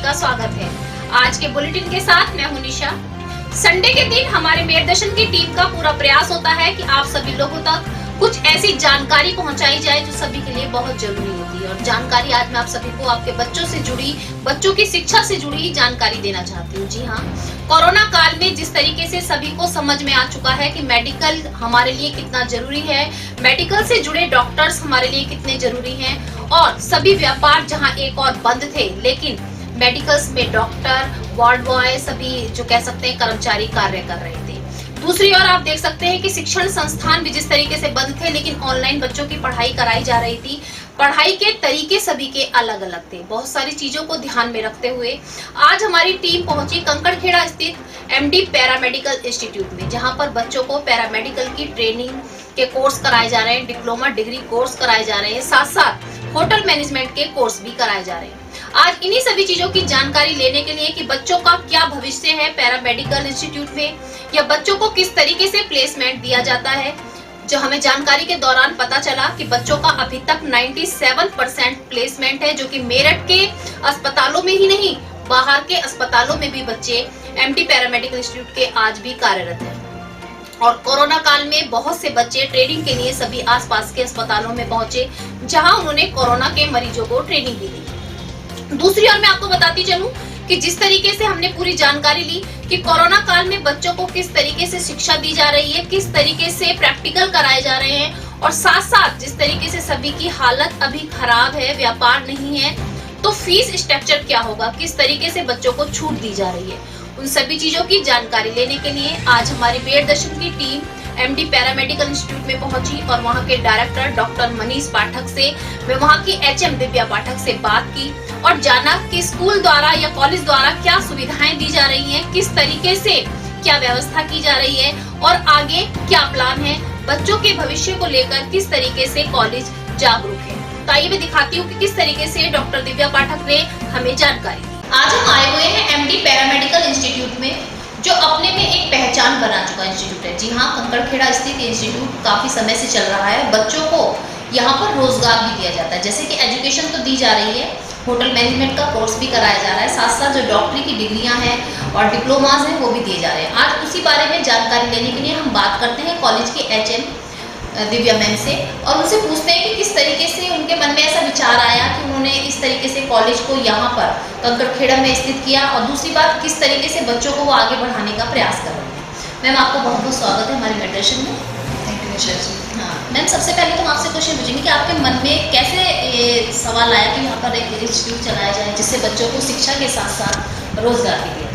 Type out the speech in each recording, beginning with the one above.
का स्वागत है। आज के बुलेटिन के साथ मैं हूं निशा। संडे के दिन हमारे मेयर दर्शन की टीम का पूरा प्रयास होता है कि आप सभी लोगों तक कुछ ऐसी जानकारी पहुंचाई जाए जो सभी के लिए बहुत जरूरी होती है। और जानकारी आज मैं आप सभी को आपके बच्चों से जुड़ी, बच्चों की शिक्षा से जुड़ी जानकारी देना चाहती हूँ। जी हाँ, कोरोना काल में जिस तरीके से सभी को समझ में आ चुका है कि मेडिकल हमारे लिए कितना जरूरी है, मेडिकल से जुड़े डॉक्टर्स हमारे लिए कितने जरूरी हैं, और सभी व्यापार जहाँ एक और बंद थे लेकिन मेडिकल्स में डॉक्टर, वार्ड बॉय, सभी जो कह सकते हैं कर्मचारी कार्य कर रहे थे। दूसरी ओर आप देख सकते हैं कि शिक्षण संस्थान भी जिस तरीके से बंद थे लेकिन ऑनलाइन बच्चों की पढ़ाई कराई जा रही थी। पढ़ाई के तरीके सभी के अलग अलग थे। बहुत सारी चीजों को ध्यान में रखते हुए आज हमारी टीम पहुंची कंकड़खेड़ा स्थित एमडी पैरामेडिकल इंस्टीट्यूट में, जहां पर बच्चों को पैरामेडिकल की ट्रेनिंग के कोर्स कराए जा रहे हैं, डिप्लोमा डिग्री कोर्स कराए जा रहे हैं, साथ साथ होटल मैनेजमेंट के कोर्स भी कराए जा रहे हैं। आज इन्हीं सभी चीजों की जानकारी लेने के लिए कि बच्चों का क्या भविष्य है पैरामेडिकल इंस्टीट्यूट में, या बच्चों को किस तरीके से प्लेसमेंट दिया जाता है, जो हमें जानकारी के दौरान पता चला कि बच्चों का अभी तक 97% प्लेसमेंट है, जो कि मेरठ के अस्पतालों में ही नहीं बाहर के अस्पतालों में भी बच्चे एमडी पैरामेडिकल इंस्टीट्यूट के आज भी कार्यरत हैं। और कोरोना काल में बहुत से बच्चे ट्रेनिंग के लिए सभी आसपास के अस्पतालों में पहुंचे, जहां उन्होंने कोरोना के मरीजों को ट्रेनिंग भी दी। दूसरी ओर मैं आपको बताती चलूं कि जिस तरीके से हमने पूरी जानकारी ली कि कोरोना काल में बच्चों को किस तरीके से शिक्षा दी जा रही है, किस तरीके से प्रैक्टिकल कराए जा रहे हैं, और साथ साथ जिस तरीके से सभी की हालत अभी खराब है, व्यापार नहीं है, तो फीस स्ट्रक्चर क्या होगा, किस तरीके से बच्चों को छूट दी जा रही है, उन सभी चीजों की जानकारी लेने के लिए आज हमारी मेयर दर्शन की टीम एमडी पैरामेडिकल इंस्टीट्यूट में पहुंची और वहां के डायरेक्टर डॉक्टर मनीष पाठक से, मैं वहां की एचएम दिव्या पाठक से बात की और जाना कि स्कूल द्वारा या कॉलेज द्वारा क्या सुविधाएं दी जा रही हैं, किस तरीके से क्या व्यवस्था की जा रही है और आगे क्या प्लान है, बच्चों के भविष्य को लेकर किस तरीके से कॉलेज जागरूक है। तो आइए मैं दिखाती हूँ कि किस तरीके से डॉक्टर दिव्या पाठक ने हमें जानकारी दी। आज हम आए हुए हैं एमडी पैरामेडिकल इंस्टीट्यूट में, जो अपने में एक पहचान बना चुका इंस्टीट्यूट है। जी हाँ, कंकड़खेड़ा स्थित इंस्टीट्यूट काफी समय से चल रहा है। बच्चों को यहाँ पर रोजगार भी दिया जाता है, जैसे कि एजुकेशन तो दी जा रही है, होटल मैनेजमेंट का कोर्स भी कराया जा रहा है, साथ साथ जो डॉक्टरी की डिग्रियां हैं और डिप्लोमाज हैं वो भी दिए जा रहे हैं। आज उसी बारे में जानकारी लेने के लिए हम बात करते हैं कॉलेज के एचएम दिव्या मैम से और उनसे पूछते हैं कि किस तरीके से उनके मन में ऐसा विचार आया कि उन्होंने इस तरीके से कॉलेज को यहाँ पर कंकड़खेड़ा में स्थित किया, और दूसरी बात किस तरीके से बच्चों को वो आगे बढ़ाने का प्रयास कर रहे हैं। मैम, आपको बहुत बहुत स्वागत है हमारे मेडिटेशन में। थैंक यू निशा जी। हाँ मैम, सबसे पहले तो हम आपसे क्वेश्चन पूछेंगे कि आपके मन में कैसे ये सवाल आया कि यहाँ पर एक इंस्टीट्यूट चलाया जाए जिससे बच्चों को शिक्षा के साथ साथ रोजगार भी दिया जाए।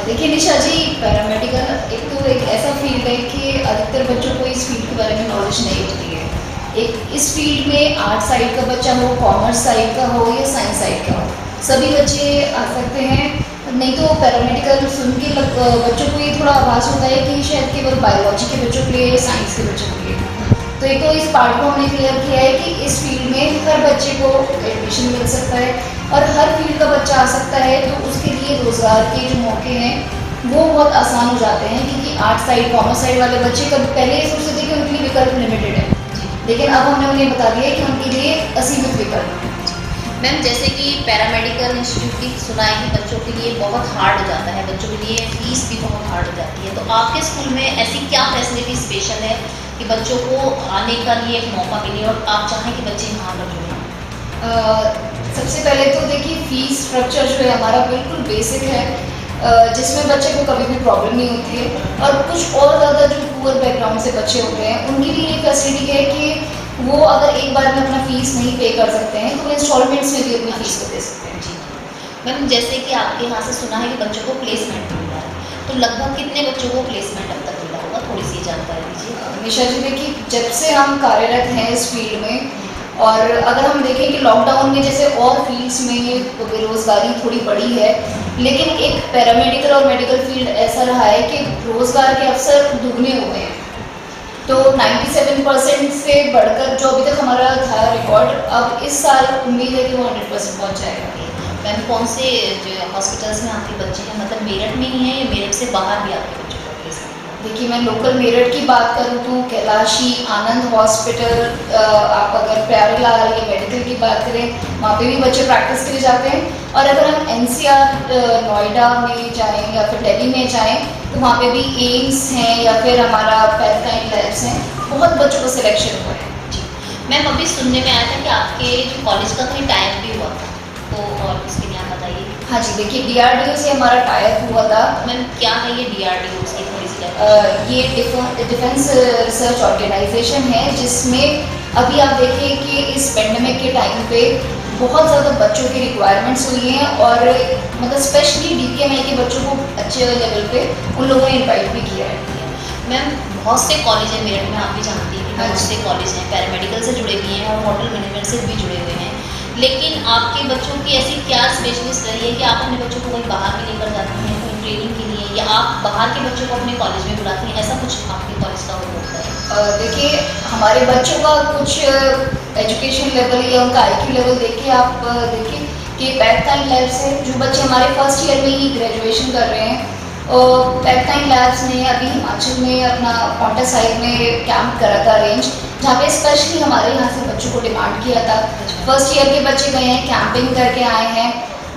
देखिए निशा जी, पैरामेडिकल एक ऐसा फील्ड है कि अधिकतर बच्चों को इस फील्ड के बारे में नॉलेज नहीं होती है। एक इस फील्ड में आर्ट साइड का बच्चा हो, कॉमर्स साइड का हो या साइंस साइड का हो, सभी बच्चे आ सकते हैं। नहीं तो पैरामेडिकल सुन के बच्चों को ये थोड़ा आभास होता है कि शायद केवल बायोलॉजी के बच्चों के लिए, साइंस के बच्चों के लिए। तो एक तो इस पार्ट को हमने क्लियर किया है कि इस फील्ड में हर बच्चे को एडमिशन मिल सकता है और हर फील्ड का बच्चा आ सकता है, तो उसके लिए रोज़गार के जो मौके हैं वो बहुत आसान हो जाते हैं। क्योंकि आर्ट साइड, कॉमर्स साइड वाले बच्चे कभी पहले ये सोचते थे कि उनके लिए विकल्प लिमिटेड है, लेकिन अब हमने उन्हें बता दिया कि उनके लिए असीमित विकल्प है। मैम, जैसे कि पैरामेडिकल इंस्टीट्यूट की सुनाई है बच्चों के लिए बहुत हार्ड हो जाता है, बच्चों के लिए फीस भी बहुत हार्ड हो जाती है, तो आपके स्कूल में ऐसी क्या फैसिलिटी स्पेशल है कि बच्चों को आने का लिए एक मौका मिले और आप चाहें कि बच्चे यहाँ पर जुड़ें? सबसे पहले तो देखिए, फीस स्ट्रक्चर जो है हमारा बिल्कुल बेसिक है, जिसमें बच्चे को कभी भी प्रॉब्लम नहीं होती है। और कुछ और ज़्यादा जो पुअर बैकग्राउंड से बच्चे होते हैं उनके लिए ये फैसिलिटी है कि वो अगर एक बार में अपना फीस नहीं पे कर सकते हैं तो वो इंस्टॉलमेंट्स में भी अपनी फीस को दे सकते हैं। जी मैम, जैसे कि आपके यहाँ से सुना है कि बच्चों को प्लेसमेंट मिल रहा है, तो लगभग कितने बच्चों को प्लेसमेंट अब तक मिला होगा, थोड़ी सी जानकारी दीजिए। निशा जी, देखिए, जब से हम कार्यरत हैं इस फील्ड में, और अगर हम देखें कि लॉकडाउन में जैसे और फील्ड्स में बेरोजगारी थोड़ी बढ़ी है, लेकिन एक पैरामेडिकल और मेडिकल फील्ड ऐसा रहा है कि रोजगार के अवसर दुगने हो गए हैं। तो 97% से बढ़कर जो अभी तक हमारा था रिकॉर्ड, अब इस साल उम्मीद है कि वो 100% पहुँच जाएगा। मैम, कौन से जो हॉस्पिटल्स में आपके बच्चे हैं, मतलब मेरठ में ही हैं या मेरठ से बाहर भी आपके बच्चों का प्लेसमेंट? देखिए, मैं लोकल मेरठ की बात करूँ तो कैलाशी आनंद हॉस्पिटल, आप अगर प्यारेलाल या मेडिकल की बात करें, वहाँ पे भी बच्चे प्रैक्टिस के लिए जाते हैं। और अगर हम एनसीआर नोएडा में जाएं या फिर दिल्ली में जाएं तो वहाँ पे भी एम्स हैं या फिर हमारा पैथकाइंड लैब्स हैं, बहुत बच्चों को सिलेक्शन हुआ है। मैम अभी सुनने में आया था कि आपके जो कॉलेज का कहीं टाइप भी हुआ था, तो और उसके लिए आप बताइए। हाँ जी, देखिए डीआरडीओ से हमारा टाइप हुआ था। मैम क्या है ये डीआरडीओ, उसकी थोड़ी सी ये डिफेंस रिसर्च ऑर्गेनाइजेशन है, जिसमें अभी आप देखिए कि इस पेंडेमिक के टाइम पे बहुत ज़्यादा बच्चों की रिक्वायरमेंट्स हुई हैं और मतलब स्पेशली डीपीएमआई के बच्चों को अच्छे लेवल पे उन लोगों ने इनवाइट भी किया है। मैम बहुत से कॉलेज हैं मेरठ में, आप भी जानती हैं, बहुत से कॉलेज हैं पैरामेडिकल से जुड़े हुए हैं और होटल मैनेजमेंट से भी जुड़े हुए हैं, लेकिन आपके बच्चों की ऐसी क्या स्पेशलिस्ट रही है कि आप अपने बच्चों को कहीं बाहर भी लेकर जाती हैं कोई ट्रेनिंग के लिए, या आप बाहर के बच्चों को अपने कॉलेज में बुलाती हैं, ऐसा कुछ आपके कॉलेज का होता है? देखिए, हमारे बच्चों का कुछ एजुकेशन लेवल या उनका आईक्यू लेवल देख के आप देखिए कि पैथकाइंड लैब से जो बच्चे हमारे फर्स्ट ईयर में ही ग्रेजुएशन कर रहे हैं, पैथकाइंड लैब्स ने अभी हिमाचल में अपना पॉन्टा साहिब में कैंप करा था अरेंज, जहाँ पे स्पेशली हमारे यहाँ से बच्चों को डिमांड किया था। फर्स्ट ईयर के बच्चे गए हैं, कैंपिंग करके आए हैं,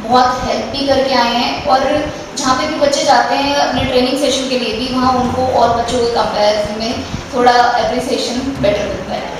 बहुत हेल्प भी करके आए हैं, और जहाँ पे भी बच्चे जाते हैं अपने ट्रेनिंग सेशन के लिए भी, वहाँ उनको और बच्चों के कंपेरिजन में थोड़ा एप्रिसिएशन बेटर मिलता है।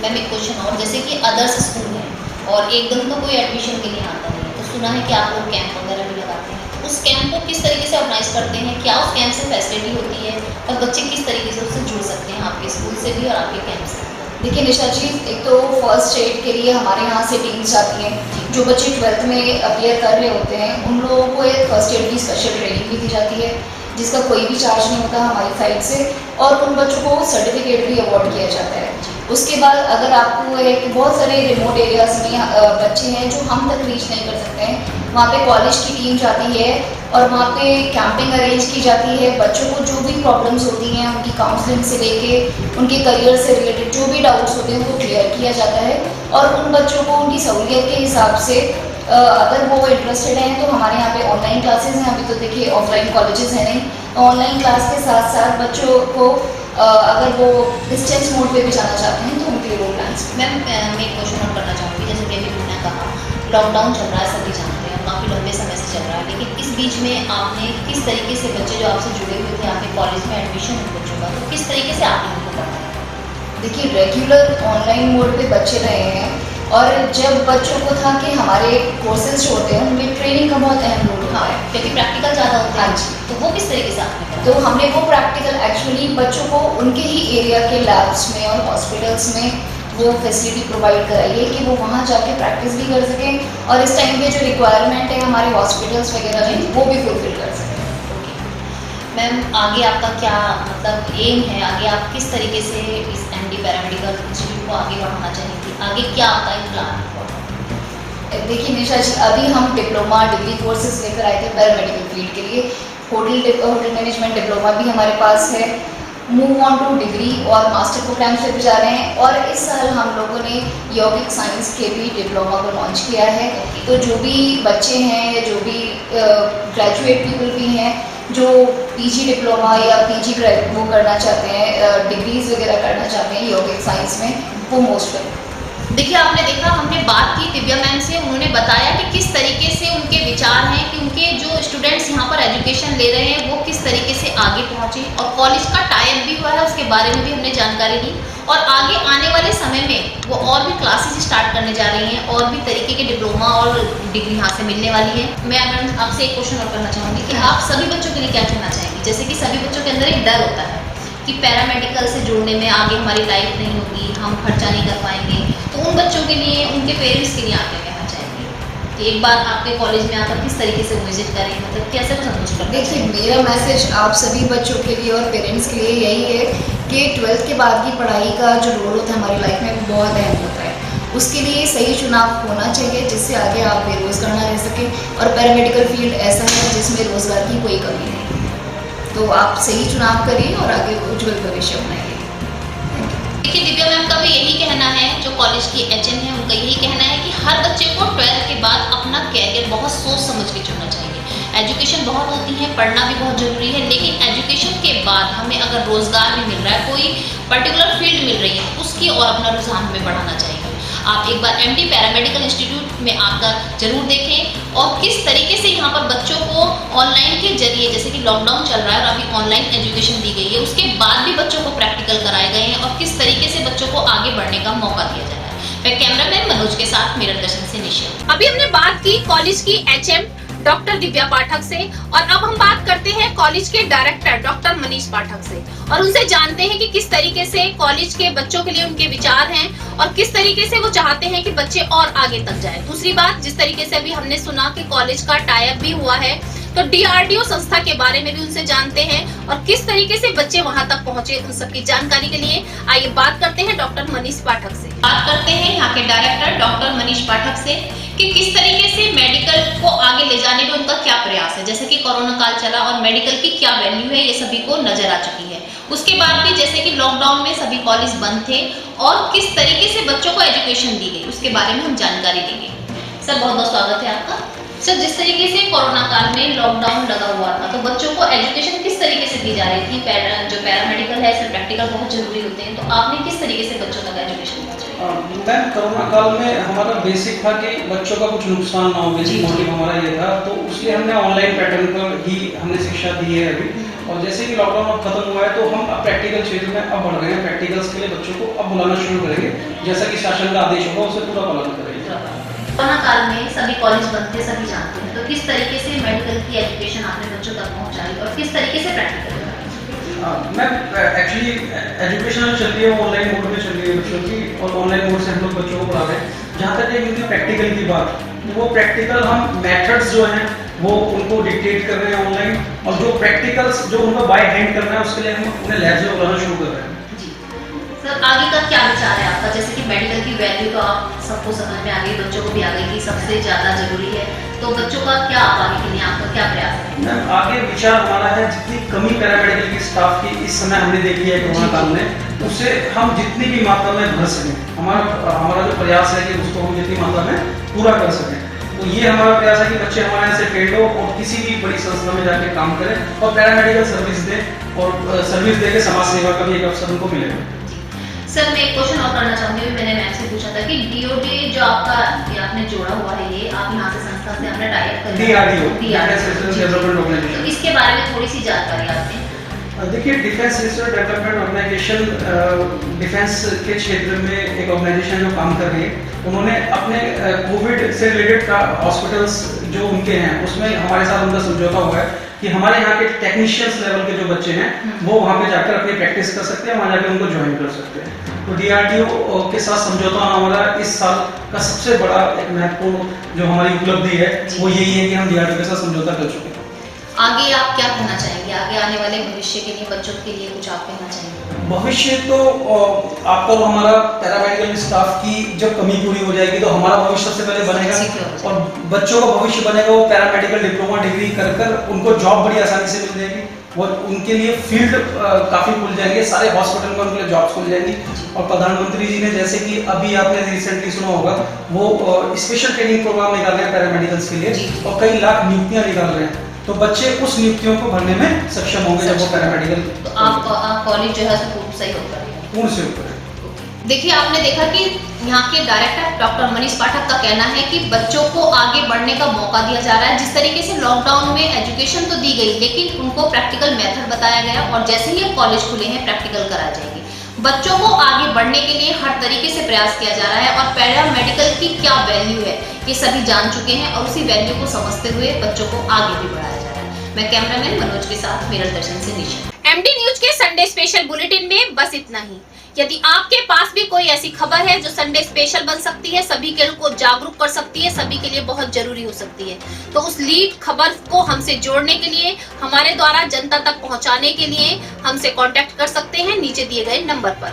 मैम एक क्वेश्चन और, जैसे कि अदर्स स्कूल हैं और एकदम तो कोई एडमिशन के लिए आता नहीं, तो सुना है कि आप लोग कैंप वगैरह भी लगाते हैं, उस कैंप को किस तरीके से ऑर्गेनाइज करते हैं, क्या उस कैंप से फैसिलिटी होती है और बच्चे किस तरीके से उससे जुड़ सकते हैं आपके स्कूल से भी और आपके कैंप से? देखिए निशा जी, एक तो फर्स्ट एड के लिए हमारे यहाँ से टीम्स जाती हैं, जो बच्चे 12th में अपियर कर रहे होते हैं उन लोगों को एक फर्स्ट एड की स्पेशल ट्रेनिंग भी दी जाती है, जिसका कोई भी चार्ज नहीं होता हमारी साइड से, और उन बच्चों को सर्टिफिकेट भी अवार्ड किया जाता है। उसके बाद अगर आपको एक बहुत सारे रिमोट एरियाज में बच्चे हैं जो हम तक रीच नहीं कर सकते हैं, वहाँ पे कॉलेज की टीम जाती है और वहाँ पे कैंपिंग अरेंज की जाती है। बच्चों को जो भी प्रॉब्लम्स होती हैं उनकी काउंसलिंग से लेके उनके करियर से रिलेटेड जो भी डाउट्स होते हैं उनको क्लियर किया जाता है, और उन बच्चों को उनकी सहूलियत के हिसाब से अगर वो इंटरेस्टेड हैं तो हमारे यहाँ पे ऑनलाइन क्लासेस हैं, अभी तो देखिए ऑफलाइन कॉलेजेस हैं नहीं, तो ऑनलाइन क्लास के साथ साथ बच्चों को अगर वो डिस्टेंस मोड पे भी जाना चाहते हैं तो उनके लिए वो प्लान्स। मैम मैं एक क्वेश्चन और करना चाहूँगी, जैसे कि अभी तुमने कहा लॉकडाउन चल रहा है, सभी जानते हैं, काफ़ी लंबे समय से चल रहा है, लेकिन इस बीच में आपने किस तरीके से बच्चे जो आपसे जुड़े हुए थे आपके कॉलेज में एडमिशन हो चुका, तो किस तरीके से आपने उनको पढ़ाया? देखिए, रेगुलर ऑनलाइन मोड पे बच्चे रहे हैं, और जब बच्चों को था कि हमारे कोर्सेज जो होते हैं उनमें ट्रेनिंग का बहुत अहम रोल होता है, क्योंकि प्रैक्टिकल ज़्यादा होता है। हाँ जी। तो वो किस तरीके से आपने कराया? तो हमने वो प्रैक्टिकल एक्चुअली बच्चों को उनके ही एरिया के लैब्स में और हॉस्पिटल्स में वो फैसिलिटी प्रोवाइड कराई है कि वो वहाँ जाके प्रैक्टिस भी कर सकें, और इस टाइम पे जो रिक्वायरमेंट है हमारे हॉस्पिटल्स वगैरह में वो भी फुलफिल कर सकें। मैम आगे आपका क्या मतलब एम है, आगे आप किस तरीके से इस एमडी पैरामेडिकल इंस्टीट्यूट को आगे बढ़ाना चाहेंगे, आगे क्या आता है प्लान? देखिए निशा जी, अभी हम डिप्लोमा डिग्री कोर्सेज लेकर आए थे पैरामेडिकल फील्ड के लिए, होटल मैनेजमेंट डिप्लोमा भी हमारे पास है, मूव ऑन टू डिग्री और मास्टर प्रोग्राम से भी जा रहे हैं, और इस साल हम लोगों ने यौगिक साइंस के भी डिप्लोमा को लॉन्च किया है। तो जो भी बच्चे हैं या जो भी ग्रेजुएट पीपल भी हैं जो पीजी डिप्लोमा या पीजी वो करना चाहते हैं, डिग्रीज वगैरह करना चाहते हैं यौगिक साइंस में, वो मोस्ट वेलकम। देखिए आपने देखा, हमने बात की दिव्या मैम से, उन्होंने बताया कि किस तरीके से उनके विचार हैं कि उनके जो स्टूडेंट्स यहाँ पर एजुकेशन ले रहे हैं वो किस तरीके से आगे पहुँचे, और कॉलेज का टाइप भी हुआ है उसके बारे में भी हमने जानकारी दी, और आगे आने वाले समय में वो और भी क्लासेस स्टार्ट करने जा रही हैं, और भी तरीके के डिप्लोमा और डिग्री यहाँ से मिलने वाली है। मैं मैम आपसे एक क्वेश्चन और करना चाहूँगी कि आप सभी बच्चों के लिए क्या कहना चाहेंगी, जैसे कि सभी बच्चों के अंदर एक डर होता है कि पैरामेडिकल से जुड़ने में आगे हमारी लाइफ नहीं होगी, हम खर्चा नहीं कर पाएंगे, तो उन बच्चों के लिए, उनके पेरेंट्स के लिए आप क्या कहना चाहेंगे कि एक बार आपके कॉलेज में आकर किस तरीके से विजिट करें, मतलब कैसे को संतुष्ट करते हैं? देखिए, मेरा मैसेज आप सभी बच्चों के लिए और पेरेंट्स के लिए यही है कि 12th के बाद की पढ़ाई का जो रोल होता है हमारी लाइफ में वो बहुत अहम होता है, उसके लिए सही चुनाव होना चाहिए जिससे आगे आप बेरोजगार ना रह सकें, और पैरामेडिकल फील्ड ऐसा है जिसमें रोजगार की कोई कमी नहीं, तो आप सही चुनाव करिए और आगे उज्जवल भविष्य बनाइए। देखिए दिव्या मैम का भी यही कहना है, जो कॉलेज की एचएम है उनका यही कहना है कि हर बच्चे को 12th के बाद अपना कैरियर बहुत सोच समझ के चुनना चाहिए, एजुकेशन बहुत होती है, पढ़ना भी बहुत जरूरी है, लेकिन एजुकेशन के बाद हमें अगर रोजगार भी मिल रहा है, कोई पर्टिकुलर फील्ड मिल रही है, उसकी और अपना रुझान हमें बढ़ाना चाहिए। आप एक बार एमडी पैरामेडिकल इंस्टीट्यूट में आकर जरूर देखें और किस तरीके से यहाँ पर बच्चों को ऑनलाइन के जरिए, जैसे कि लॉकडाउन चल रहा है और अभी ऑनलाइन एजुकेशन दी गई है, उसके बाद भी बच्चों को प्रैक्टिकल कराए गए हैं और किस तरीके से बच्चों को आगे बढ़ने का मौका दिया जा रहा है। मैं कैमरामैन मनोज के साथ मेरठ दर्शन से निशा। अभी हमने बात की कॉलेज की एचएम डॉक्टर दिव्या पाठक से और अब हम बात करते हैं कॉलेज के डायरेक्टर डॉक्टर मनीष पाठक से और उनसे जानते हैं कि किस तरीके से कॉलेज के बच्चों के लिए उनके विचार हैं और किस तरीके से वो चाहते हैं कि बच्चे और आगे तक जाएं। दूसरी बात, जिस तरीके से अभी हमने सुना कि कॉलेज का टाई अप भी हुआ है, तो डीआरडीओ संस्था के बारे में भी उनसे जानते हैं और किस तरीके से बच्चे वहां तक पहुंचे, उन सबकी जानकारी के लिए आइए बात करते हैं डॉक्टर मनीष पाठक से। बात करते हैं यहाँ के डायरेक्टर डॉक्टर मनीष पाठक से कि किस तरीके से मेडिकल को आगे ले जाने में उनका क्या प्रयास है। जैसे कि कोरोना काल चला और मेडिकल की क्या वैल्यू है, ये सभी को नजर आ चुकी है। उसके बाद भी जैसे कि लॉकडाउन में सभी कॉलेज बंद थे और किस तरीके से बच्चों को एजुकेशन दी गई, उसके बारे में हम जानकारी देंगे। सर, बहुत बहुत स्वागत है आपका। सर, जिस तरीके से कोरोना काल में लॉकडाउन लगा हुआ था, तो बच्चों को एजुकेशन किस तरीके से दी जा रही थी? जो पैरामेडिकल है, इसमें प्रैक्टिकल बहुत जरूरी होते हैं, तो आपने किस तरीके से बच्चों तक एजुकेशन पहुंचाई? मैम, कोरोना काल में हमारा बेसिक था कि बच्चों का कुछ नुकसान ना हो, बेसिक मोटिव हमारा ये था, तो उसलिए हमने ऑनलाइन पैटर्न पर ही हमने शिक्षा दी है अभी। और जैसे कि लॉकडाउन अब खत्म हुआ है तो हम अब प्रैक्टिकल क्षेत्र में अब बढ़ रहे हैं। प्रैक्टिकल्स के लिए बच्चों को अब बुलाना शुरू करेंगे, जैसा कि शासन का आदेश होगा उसे पूरा पालन करेंगे। कोरोना काल में सभी कॉलेज बंद थे, सभी जानते हैं, तो किस तरीके से मेडिकल की एजुकेशन आपने बच्चों तक पहुंचाई और किस तरीके से प्रैक्टिकल? मैम, एक्चुअली एजुकेशन चल रही है वो ऑनलाइन मोड में चल रही है बच्चों की, और ऑनलाइन मोड से हम लोग बच्चों को पढ़ा रहे हैं। जहाँ तक है प्रैक्टिकल की बात, वो प्रैक्टिकल हम मेथड्स जो हैं वो उनको डिक्टेट कर रहे हैं ऑनलाइन, और जो प्रैक्टिकल्स जो उनको बाय हैंड करना है उसके लिए हम उन्हें लैब्स में बुलाना शुरू कर रहे हैं। सर, आगे का क्या विचार है आपका? जैसे कि मेडिकल की वैल्यू तो आप सबको समझ में आ गई, बच्चों को भी आ गई कि सबसे ज्यादा जरूरी है, तो बच्चों का क्या आगे के लिए आपका क्या प्रयास है? मैम, आगे विचार हमारा है जितनी कमी पैरामेडिकल की स्टाफ की इस समय हमने देखी है कोरोना काल में, उससे हम जितनी भी मात्रा में भर सकें, हमारा जो प्रयास है कि उसको हम जितनी मात्रा में पूरा कर सकें। तो ये हमारा प्रयास है कि बच्चे हमारे यहाँ से ट्रेंड हो और किसी भी बड़ी संस्था में जाके काम करें और पैरामेडिकल सर्विस दें, और सर्विस देके समाज सेवा का भी एक अवसर उनको मिलेगा। सर, मैं एक क्वेश्चन और करना चाहूंगी। मैंने मैम से पूछा था कि डीओडी जो आपने जोड़ा हुआ है, ये आप यहाँ से संस्था से हमने टाई अप कर डीआरडीओ डेवलपमेंट ऑर्गेनाइजेशन, तो इसके बारे में थोड़ी सी जानकारी आपने? देखिए, defence research development organisation defence के क्षेत्र में एक ऑर्गेनाइजेशन जो काम कर रही है, उन्होंने अपने कोविड से रिलेटेड का हॉस्पिटल्स जो उनके हैं उसमें हमारे साथ उनका समझौता हुआ है कि हमारे यहाँ के टेक्नीशियंस लेवल के जो बच्चे हैं वो वहाँ पे जाकर अपनी प्रैक्टिस कर सकते हैं, वहाँ जाकर उनको ज्वाइन कर सकते हैं। तो डीआरडीओ के साथ समझौता होना हमारा इस साल का सबसे बड़ा एक महत्वपूर्ण जो हमारी उपलब्धि है वो यही है कि हम डीआरडीओ के साथ समझौता कर चुके हैं। आगे आप क्या कहना चाहेंगे? आगे आने वाले भविष्य के लिए, बच्चों के लिए कुछ आप कहना चाहेंगे? भविष्य तो आपका हमारा पैरामेडिकल स्टाफ की जब कमी पूरी हो जाएगी तो हमारा भविष्य सबसे पहले बनेगा, और बच्चों का भविष्य बनेगा वो पैरामेडिकल डिप्लोमा डिग्री कर उनको जॉब बड़ी आसानी से मिल जाएगी, और उनके लिए फील्ड काफ़ी खुल जाएंगे, सारे हॉस्पिटल में उनके लिए जॉब्स खुल जाएंगी। और प्रधानमंत्री जी ने, जैसे कि अभी आपने रिसेंटली सुना होगा, वो स्पेशल ट्रेनिंग प्रोग्राम निकाल रहे हैं पैरामेडिकल्स के लिए और कई लाख नियुक्तियां निकाल रहे हैं, तो बच्चे उस नियुक्तियों को भरने में सक्षम होंगे जब वो पैरामेडिकल। तो आप कॉलेज जो है पूर्ण से ऊपर। देखिए, आपने देखा कि यहाँ के डायरेक्टर डॉक्टर मनीष पाठक का कहना है कि बच्चों को आगे बढ़ने का मौका दिया जा रहा है। जिस तरीके से लॉकडाउन में एजुकेशन तो दी गई, लेकिन उनको प्रैक्टिकल मेथड बताया गया और जैसे ही कॉलेज खुले हैं प्रैक्टिकल कराई जाएगी। बच्चों को आगे बढ़ने के लिए हर तरीके से प्रयास किया जा रहा है और पैरामेडिकल की क्या वैल्यू है ये सभी जान चुके हैं और उसी वैल्यू को समझते हुए बच्चों को आगे भी बढ़ाया जा रहा है। मैं कैमरामैन मनोज के साथ मेरठ दर्शन से निशा। एमडी न्यूज के संडे स्पेशल बुलेटिन में बस इतना ही। यदि आपके पास भी कोई ऐसी खबर है जो संडे स्पेशल बन सकती है, सभी के को जागरूक कर सकती है, सभी के लिए बहुत जरूरी हो सकती है, तो उस लीड खबर को हमसे जोड़ने के लिए, हमारे द्वारा जनता तक पहुंचाने के लिए हमसे कांटेक्ट कर सकते हैं नीचे दिए गए नंबर पर।